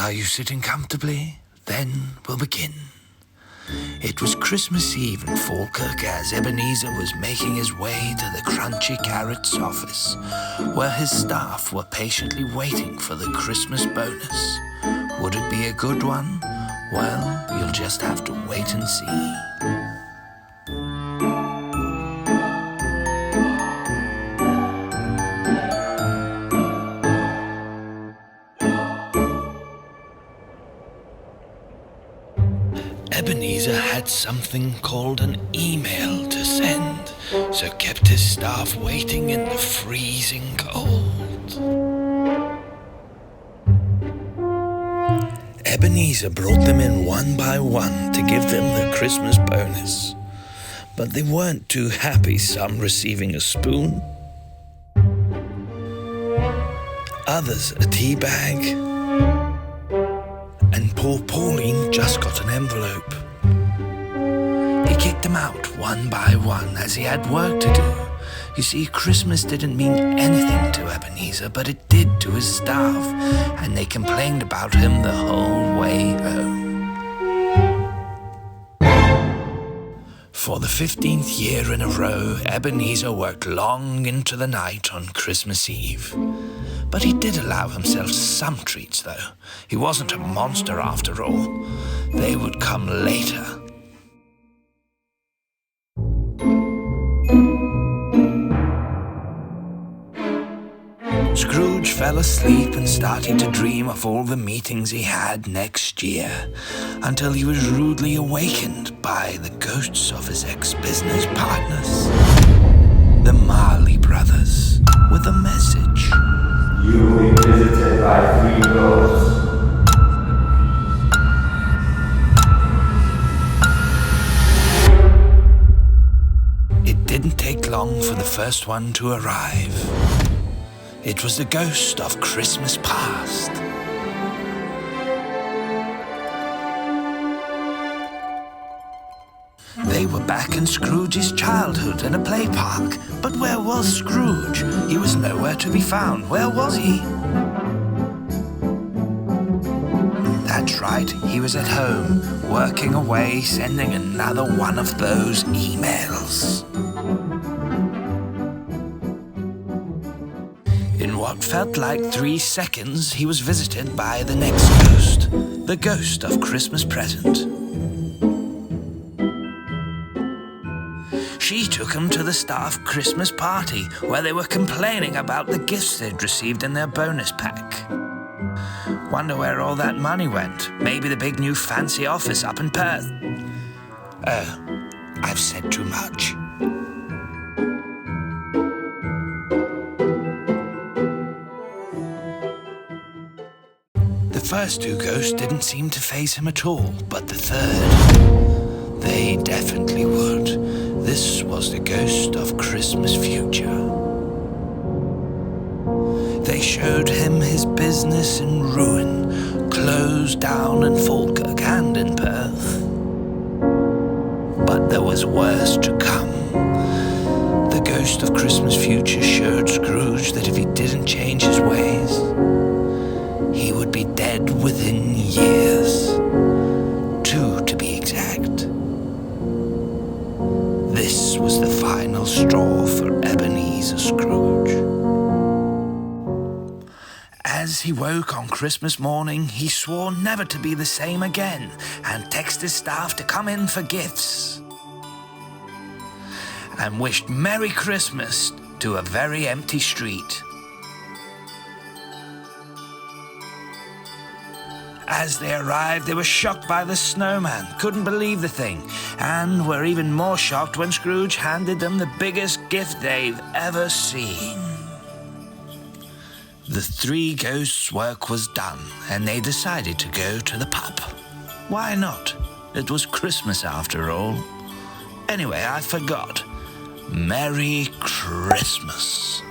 Are you sitting comfortably? Then we'll begin. It was Christmas Eve in Falkirk as Ebenezer was making his way to the Crunchy Carrot's office, where his staff were patiently waiting for the Christmas bonus. Would it be a good one? Well, you'll just have to wait and see. Ebenezer had something called an email to send, so kept his staff waiting in the freezing cold. Ebenezer brought them in one by one to give them the Christmas bonus, but they weren't too happy, some receiving a spoon, others a tea bag, and poor Pauline just got an envelope. He kicked them out one by one as he had work to do. You see, Christmas didn't mean anything to Ebenezer, but it did to his staff, and they complained about him the whole way home. For the 15th year in a row, Ebenezer worked long into the night on Christmas Eve. But he did allow himself some treats, though. He wasn't a monster after all. They would come later. Scrooge fell asleep and started to dream of all the meetings he had next year, until he was rudely awakened by the ghosts of his ex-business partners, the Marley brothers, with a message. You will be visited by 3 ghosts. It didn't take long for the first one to arrive. It was the ghost of Christmas past. They were back in Scrooge's childhood in a play park. But where was Scrooge? He was nowhere to be found. Where was he? That's right, he was at home, working away, sending another one of those emails. In what felt like 3 seconds, he was visited by the next ghost, the ghost of Christmas present. She took him to the staff Christmas party, where they were complaining about the gifts they'd received in their bonus pack. Wonder where all that money went. Maybe the big new fancy office up in Perth. Oh, I've said too much. The first 2 ghosts didn't seem to faze him at all, but the third, they definitely would. This was the ghost of Christmas future. They showed him his business in ruin, closed down in Falkirk and in Perth. But there was worse to come. The ghost of Christmas future showed Scrooge that if he didn't change his ways, he would be dead within years. 2 to be exact. This was the final straw for Ebenezer Scrooge. As he woke on Christmas morning, he swore never to be the same again and texted his staff to come in for gifts. And wished Merry Christmas to a very empty street. As they arrived, they were shocked by the snowman, couldn't believe the thing, and were even more shocked when Scrooge handed them the biggest gift they've ever seen. The 3 ghosts' work was done, and they decided to go to the pub. Why not? It was Christmas after all. Anyway, I forgot. Merry Christmas.